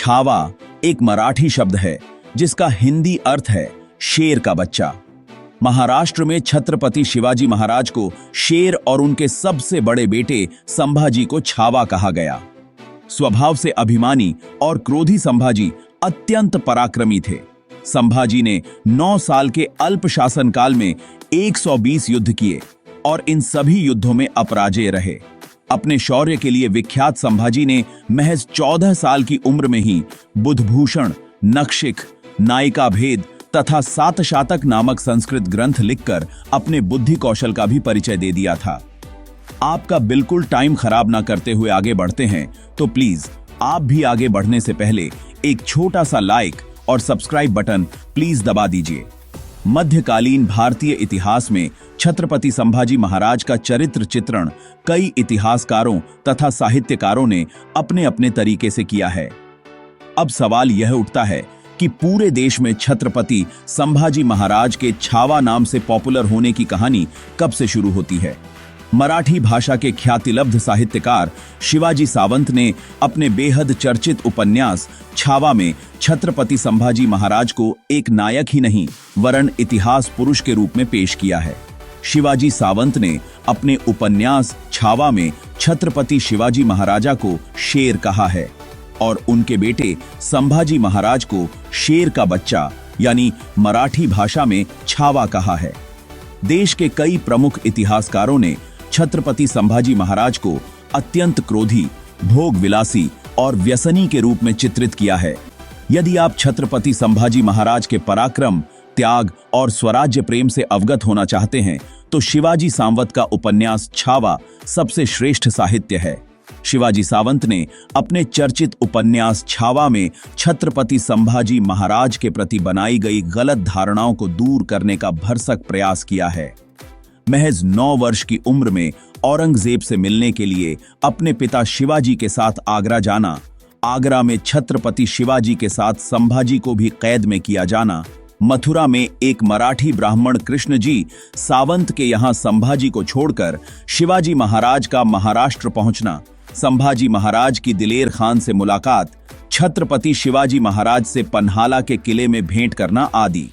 छावा एक मराठी शब्द है जिसका हिंदी अर्थ है शेर का बच्चा। महाराष्ट्र में छत्रपति शिवाजी महाराज को शेर और उनके सबसे बड़े बेटे संभाजी को छावा कहा गया। स्वभाव से अभिमानी और क्रोधी संभाजी अत्यंत पराक्रमी थे। संभाजी ने 9 साल के अल्प शासनकाल में 120 युद्ध किए और इन सभी युद्धों में अपराजेय रहे। अपने शौर्य के लिए विख्यात संभाजी ने महज 14 साल की उम्र में ही बुधभूषण, नखशिख, नायिका भेद तथा सातशातक नामक संस्कृत ग्रंथ लिखकर अपने बुद्धि कौशल का भी परिचय दे दिया था। आपका बिल्कुल टाइम खराब ना करते हुए आगे बढ़ते हैं तो प्लीज आप भी आगे बढ़ने से पहले एक छोटा सा लाइक और सब्सक्राइब बटन प्लीज दबा दीजिए। मध्यकालीन भारतीय इतिहास में छत्रपति संभाजी महाराज का चरित्र चित्रण कई इतिहासकारों तथा साहित्यकारों ने अपने अपने तरीके से किया है। अब सवाल यह उठता है कि पूरे देश में छत्रपति संभाजी महाराज के छावा नाम से पॉपुलर होने की कहानी कब से शुरू होती है। मराठी भाषा के ख्यातिलब्ध साहित्यकार शिवाजी सावंत ने अपने बेहद चर्चित उपन्यास छावा में छत्रपति संभाजी महाराज को एक नायक ही नहीं वरन इतिहास पुरुष के रूप में पेश किया है। शिवाजी सावंत ने अपने उपन्यास छावा में छत्रपति शिवाजी महाराजा को शेर कहा है और उनके बेटे संभाजी महाराज को शेर का बच्चा यानी मराठी भाषा में छावा कहा है। देश के कई प्रमुख इतिहासकारों ने छत्रपति संभाजी महाराज को अत्यंत क्रोधी, भोगविलासी और व्यसनी के रूप में चित्रित किया है। यदि आप छत्रपति संभाजी महाराज के पराक्रम, त्याग और स्वराज्य प्रेम से अवगत होना चाहते हैं तो शिवाजी सावंत का उपन्यास छावा सबसे श्रेष्ठ साहित्य है। शिवाजी सावंत ने अपने चर्चित उपन्यास छावा में छत्रपति संभाजी महाराज के प्रति बनाई गई गलत धारणाओं को दूर करने का भरसक प्रयास किया है। महज 9 वर्ष की उम्र में औरंगजेब से मिलने के लिए अपने पिता शिवाजी के साथ आगरा जाना, आगरा में छत्रपति शिवाजी के साथ संभाजी को भी कैद में किया जाना, मथुरा में एक मराठी ब्राह्मण कृष्ण जी सावंत के यहाँ संभाजी को छोड़कर शिवाजी महाराज का महाराष्ट्र पहुंचना, संभाजी महाराज की दिलेर खान से मुलाकात, छत्रपति शिवाजी महाराज से पन्हाला के किले में भेंट करना आदि।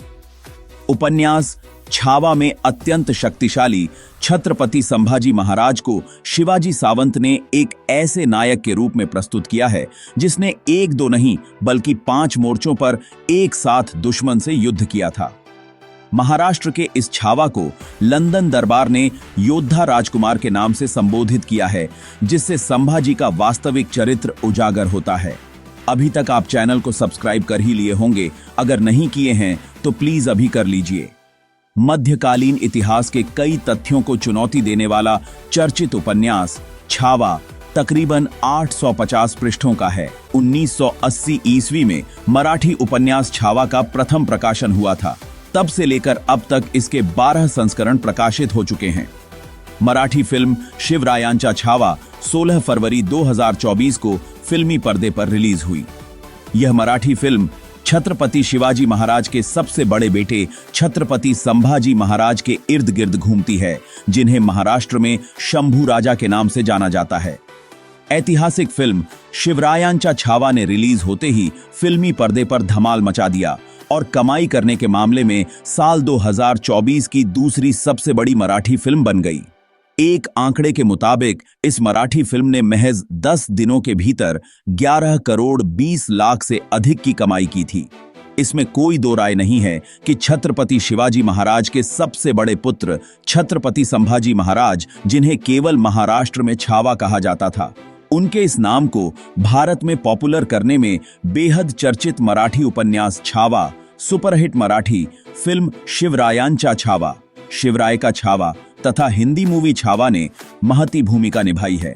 उपन्यास छावा में अत्यंत शक्तिशाली छत्रपति संभाजी महाराज को शिवाजी सावंत ने एक ऐसे नायक के रूप में प्रस्तुत किया है जिसने 1-2 नहीं बल्कि 5 मोर्चों पर एक साथ दुश्मन से युद्ध किया था। महाराष्ट्र के इस छावा को लंदन दरबार ने योद्धा राजकुमार के नाम से संबोधित किया है, जिससे संभाजी का वास्तविक चरित्र उजागर होता है। अभी तक आप चैनल को सब्सक्राइब कर ही लिए होंगे, अगर नहीं किए हैं तो प्लीज अभी कर लीजिए। मध्यकालीन इतिहास के कई तथ्यों को चुनौती देने वाला चर्चित उपन्यास छावा तकरीबन 850 पृष्ठों का है। 1980 ईस्वी में मराठी उपन्यास छावा का प्रथम प्रकाशन हुआ था। तब से लेकर अब तक इसके 12 संस्करण प्रकाशित हो चुके हैं। मराठी फिल्म शिवरायांचा छावा 16 फरवरी 2024 को फिल्मी पर्दे पर रिलीज हुई। यह मराठी फिल्म छत्रपति शिवाजी महाराज के सबसे बड़े बेटे छत्रपति संभाजी महाराज के इर्द गिर्द घूमती है, जिन्हें महाराष्ट्र में शंभू राजा के नाम से जाना जाता है। ऐतिहासिक फिल्म शिवरायांचा छावा ने रिलीज होते ही फिल्मी पर्दे पर धमाल मचा दिया और कमाई करने के मामले में साल 2024 की दूसरी सबसे बड़ी मराठी फिल्म बन गई। एक आंकड़े के मुताबिक इस मराठी फिल्म ने महज 10 दिनों के भीतर 11 करोड़ 20 लाख से अधिक की कमाई की थी। इसमें कोई दो राय नहीं है कि छत्रपति शिवाजी महाराज के सबसे बड़े पुत्र छत्रपति संभाजी महाराज, जिन्हें केवल महाराष्ट्र में छावा कहा जाता था, उनके इस नाम को भारत में पॉपुलर करने में बेहद चर्चित मराठी उपन्यास छावा, सुपरहिट मराठी फिल्म शिवरायांचा छावा, शिवराय का छावा तथा हिंदी मूवी छावा ने महती भूमिका निभाई है।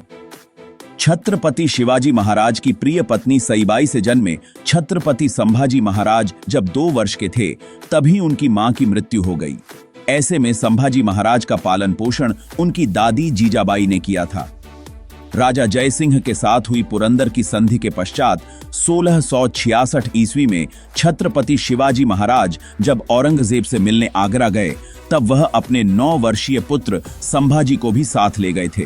छत्रपति शिवाजी महाराज की प्रिय पत्नी सईबाई से जन्मे छत्रपति संभाजी महाराज जब 2 वर्ष के थे तभी उनकी मां की मृत्यु हो गई। ऐसे में संभाजी महाराज का पालन पोषण उनकी दादी जीजाबाई ने किया था। राजा जयसिंह के साथ हुई पुरंदर की संधि के पश्चात 1666 ईस्वी में छत्रपति शिवाजी महाराज जब औरंगजेब से मिलने आगरा गए तब वह अपने 9 वर्षीय पुत्र संभाजी को भी साथ ले गए थे।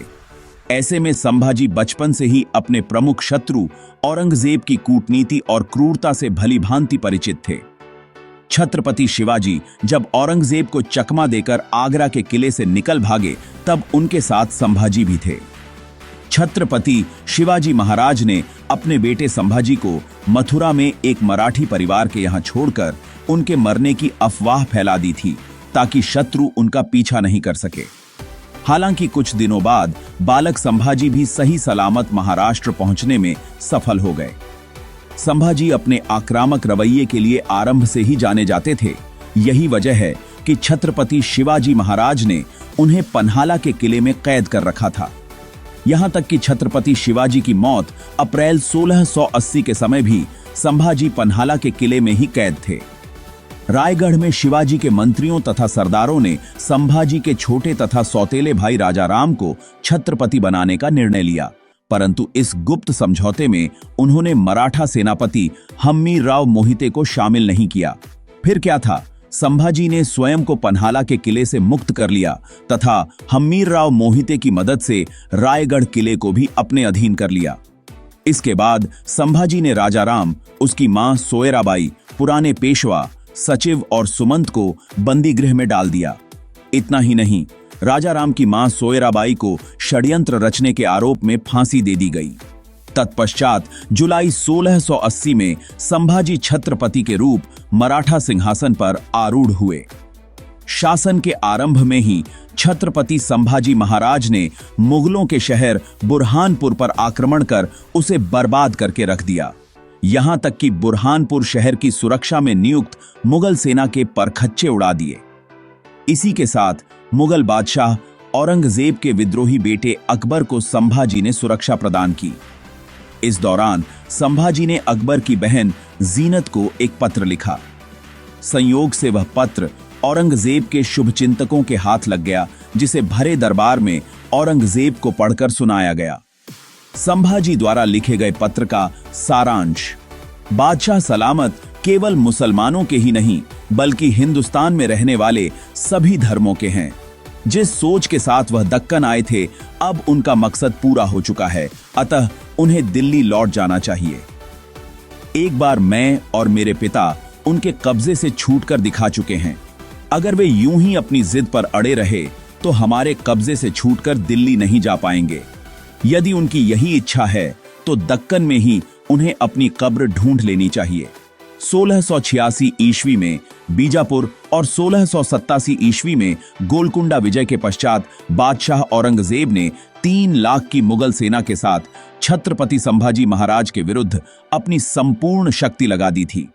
ऐसे में संभाजी बचपन से ही अपने प्रमुख शत्रु औरंगजेब की कूटनीति और क्रूरता से भलीभांति परिचित थे। छत्रपति शिवाजी जब औरंगजेब को चकमा देकर आगरा के किले से निकल भागे, तब उनके साथ संभाजी भी थे। छत्रपति शिवाजी महाराज ने अपने बेटे संभाजी को मथुरा में एक मराठी परिवार के यहां छोड़कर उनके मरने की अफवाह फैला दी थी, ताकि शत्रु उनका पीछा नहीं कर सके। हालांकि कुछ दिनों बाद बालक संभाजी भी सही सलामत महाराष्ट्र पहुंचने में सफल हो गए। संभाजी अपने आक्रामक रवैये के लिए आरंभ से ही जाने जाते थे। यही वजह है कि छत्रपति शिवाजी महाराज ने उन्हें पन्हाला के किले में कैद कर रखा था। यहां तक कि छत्रपति शिवाजी की मौत अप्रैल 1680 के समय भी संभाजी पन्हाला के किले में ही कैद थे। रायगढ़ में शिवाजी के मंत्रियों तथा सरदारों ने संभाजी के छोटे तथा सौतेले भाई राजाराम को छत्रपति बनाने का निर्णय लिया, परंतु इस गुप्त समझौते में उन्होंने मराठा सेनापति हम्मीरराव मोहिते को शामिल नहीं किया। फिर क्या था, संभाजी ने स्वयं को पन्हाला के किले से मुक्त कर लिया तथा हम्मीरराव मोहिते की मदद से रायगढ़ किले को भी अपने अधीन कर लिया। इसके बाद संभाजी ने राजाराम, उसकी मां सोयराबाई, पुराने पेशवा, सचिव और सुमंत को बंदी गृह में डाल दिया। इतना ही नहीं, राजाराम की मां सोयराबाई को षड्यंत्र रचने के आरोप में फांसी दे दी गई। तत्पश्चात जुलाई 1680 में संभाजी छत्रपति के रूप मराठा सिंहासन पर आरूढ़ हुए। शासन के आरंभ में ही छत्रपति संभाजी महाराज ने मुगलों के शहर बुरहानपुर पर आक्रमण कर उसे बर्बाद करके रख दिया। यहां तक कि बुरहानपुर शहर की सुरक्षा में नियुक्त मुगल सेना के परखच्चे उड़ा दिए। इसी के साथ मुगल बादशाह औरंगजेब के विद्रोही बेटे अकबर को संभाजी ने सुरक्षा प्रदान की। इस दौरान संभाजी ने अकबर की बहन जीनत को एक पत्र लिखा। संयोग से वह पत्र औरंगजेब के शुभचिंतकों के हाथ लग गया, जिसे भरे दरबार में औरंगजेब को पढ़कर सुनाया गया। संभाजी द्वारा लिखे गए पत्र का सारांश: बादशाह सलामत केवल मुसलमानों के ही नहीं, बल्कि हिंदुस्तान में रहने वाले सभी धर्मों के हैं। जिस सोच के साथ वह दक्कन आए थे, अब उनका मकसद पूरा हो चुका है, अतः उन्हें दिल्ली लौट जाना चाहिए। एक बार मैं और मेरे पिता उनके कब्जे से छूटकर दिखा चुके हैं। अगर वे यूं ही अपनी जिद पर अड़े रहे तो हमारे कब्जे से छूटकर दिल्ली नहीं जा पाएंगे। यदि उनकी यही इच्छा है तो दक्कन में ही उन्हें अपनी कब्र ढूंढ लेनी चाहिए। 1686 ईस्वी में बीजापुर और 1687 ईस्वी में गोलकुंडा विजय के पश्चात बादशाह औरंगजेब ने 3 लाख की मुगल सेना के साथ छत्रपति संभाजी महाराज के विरुद्ध अपनी संपूर्ण शक्ति लगा दी थी।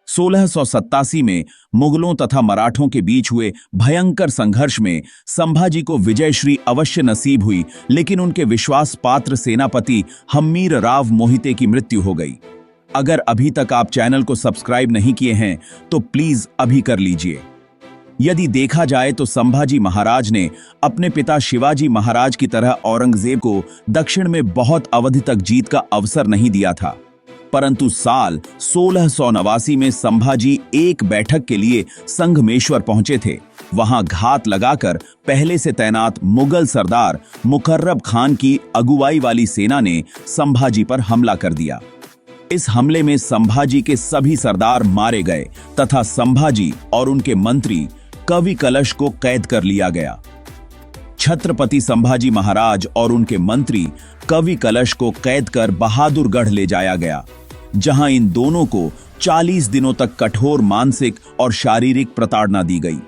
1687 में मुगलों तथा मराठों के बीच हुए भयंकर संघर्ष में संभाजी को विजयश्री अवश्य नसीब हुई, लेकिन उनके विश्वास पात्र सेनापति हम्मीरराव मोहिते की मृत्यु हो गई। अगर अभी तक आप चैनल को सब्सक्राइब नहीं किए हैं तो प्लीज अभी कर लीजिए। यदि देखा जाए तो संभाजी महाराज ने अपने पिता शिवाजी महाराज की तरह औरंगजेब को दक्षिण में बहुत अवधि तक जीत का अवसर नहीं दिया था, परंतु साल 1689 में संभाजी एक बैठक के लिए संगमेश्वर पहुंचे थे। वहां घात लगाकर पहले से तैनात मुगल सरदार मुकर्रब खान की अगुवाई वाली सेना ने संभाजी पर हमला कर दिया। इस हमले में संभाजी के सभी सरदार मारे गए तथा संभाजी और उनके मंत्री कवि कलश को कैद कर लिया गया। छत्रपति संभाजी महाराज और उनके मंत्री कवि कलश को कैद कर बहादुरगढ़ ले जाया गया, जहां इन दोनों को 40 दिनों तक कठोर मानसिक और शारीरिक प्रताड़ना दी गई।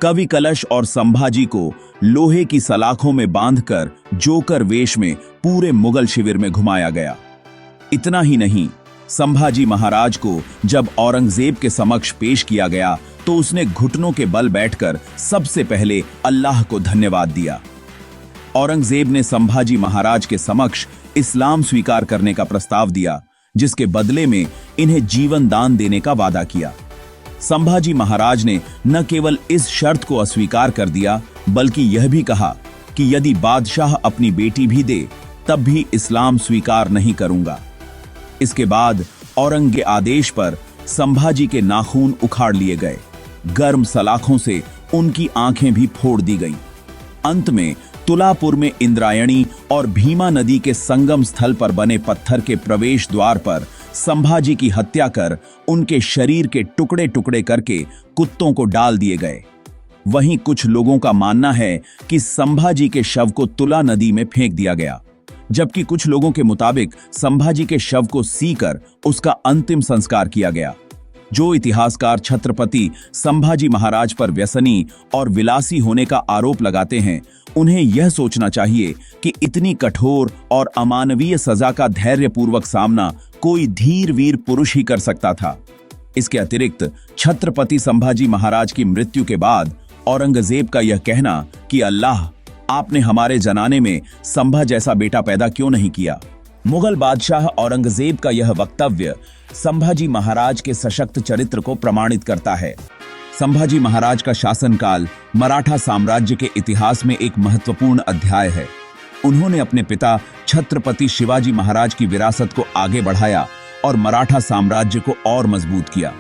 कवि कलश और संभाजी को लोहे की सलाखों में बांधकर जोकर वेश में पूरे मुगल शिविर में घुमाया गया। इतना ही नहीं, संभाजी महाराज को जब औरंगजेब के समक्ष पेश किया गया तो उसने घुटनों के बल बैठकर सबसे पहले अल्लाह को धन्यवाद दिया। औरंगजेब ने संभाजी महाराज के समक्ष इस्लाम स्वीकार करने का प्रस्ताव दिया, जिसके बदले में इन्हें जीवन दान देने का वादा किया। संभाजी महाराज ने न केवल इस शर्त को अस्वीकार कर दिया, बल्कि यह भी कहा कि यदि बादशाह अपनी बेटी भी दे तब भी इस्लाम स्वीकार नहीं करूंगा। इसके बाद औरंग के आदेश पर संभाजी के नाखून उखाड़ लिए गए, गर्म सलाखों से उनकी आंखें भी फोड़ दी गईं। अंत में तुलापुर में इंद्रायणी और भीमा नदी के संगम स्थल पर बने पत्थर के प्रवेश द्वार पर संभाजी की हत्या कर उनके शरीर के टुकड़े टुकड़े करके कुत्तों को डाल दिए गए। वहीं कुछ लोगों का मानना है कि संभाजी के शव को तुला नदी में फेंक दिया गया, जबकि कुछ लोगों के मुताबिक संभाजी के शव को सीकर उसका अंतिम संस्कार किया गया। जो इतिहासकार छत्रपति संभाजी महाराज पर व्यसनी और विलासी होने का आरोप लगाते हैं, उन्हें यह सोचना चाहिए कि इतनी कठोर और अमानवीय सजा का धैर्यपूर्वक सामना कोई धीर वीर पुरुष ही कर सकता था। इसके अतिरिक्त छत्रपति संभाजी महाराज की मृत्यु के बाद औरंगजेब का यह कहना कि अल्लाह, आपने हमारे जनाने में संभा जैसा बेटा पैदा क्यों नहीं किया। मुगल बादशाह औरंगजेब का यह वक्तव्य संभाजी महाराज के सशक्त चरित्र को प्रमाणित करता है। संभाजी महाराज का शासनकाल मराठा साम्राज्य के इतिहास में एक महत्वपूर्ण अध्याय है। उन्होंने अपने पिता छत्रपति शिवाजी महाराज की विरासत को आगे बढ़ाया और मराठा साम्राज्य को और मजबूत किया।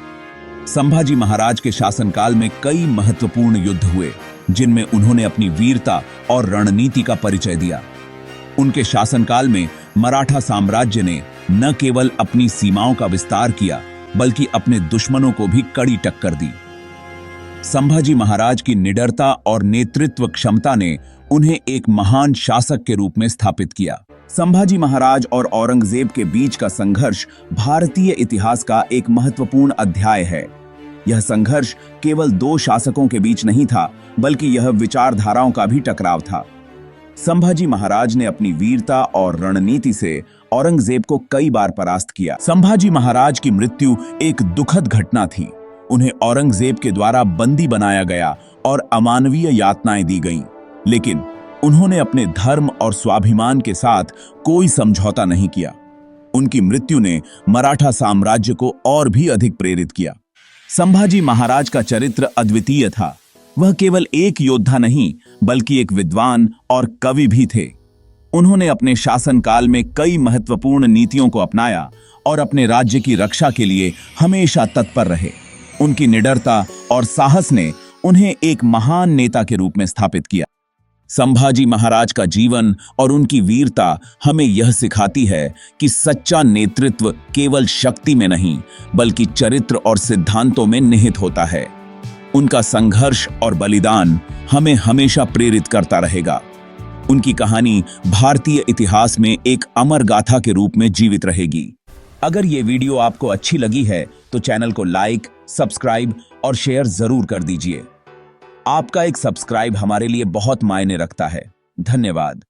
संभाजी महाराज के शासनकाल में कई महत्वपूर्ण युद्ध हुए, जिनमें उन्होंने अपनी वीरता और रणनीति का परिचय दिया। उनके शासनकाल में मराठा साम्राज्य ने न केवल अपनी सीमाओं का विस्तार किया, बल्कि अपने दुश्मनों को भी कड़ी टक्कर दी। संभाजी महाराज की निडरता और नेतृत्व क्षमता ने उन्हें एक महान शासक के रूप में स्थापित किया। संभाजी महाराज और औरंगजेब के बीच का संघर्ष भारतीय इतिहास का एक महत्वपूर्ण अध्याय है। यह संघर्ष केवल दो शासकों के बीच नहीं था, बल्कि यह विचारधाराओं का भी टकराव था। संभाजी महाराज ने अपनी वीरता और रणनीति से औरंगजेब को कई बार परास्त किया। संभाजी महाराज की मृत्यु एक दुखद घटना थी। उन्हें औरंगजेब के द्वारा बंदी बनाया गया और अमानवीय यातनाएं दी गईं, लेकिन उन्होंने अपने धर्म और स्वाभिमान के साथ कोई समझौता नहीं किया। उनकी मृत्यु ने मराठा साम्राज्य को और भी अधिक प्रेरित किया। संभाजी महाराज का चरित्र अद्वितीय था। वह केवल एक योद्धा नहीं, बल्कि एक विद्वान और कवि भी थे। उन्होंने अपने शासनकाल में कई महत्वपूर्ण नीतियों को अपनाया और अपने राज्य की रक्षा के लिए हमेशा तत्पर रहे। उनकी निडरता और साहस ने उन्हें एक महान नेता के रूप में स्थापित किया। संभाजी महाराज का जीवन और उनकी वीरता हमें यह सिखाती है कि सच्चा नेतृत्व केवल शक्ति में नहीं, बल्कि चरित्र और सिद्धांतों में निहित होता है। उनका संघर्ष और बलिदान हमें हमेशा प्रेरित करता रहेगा। उनकी कहानी भारतीय इतिहास में एक अमर गाथा के रूप में जीवित रहेगी। अगर ये वीडियो आपको अच्छी लगी है तो चैनल को लाइक, सब्सक्राइब और शेयर जरूर कर दीजिए। आपका एक सब्सक्राइब हमारे लिए बहुत मायने रखता है। धन्यवाद।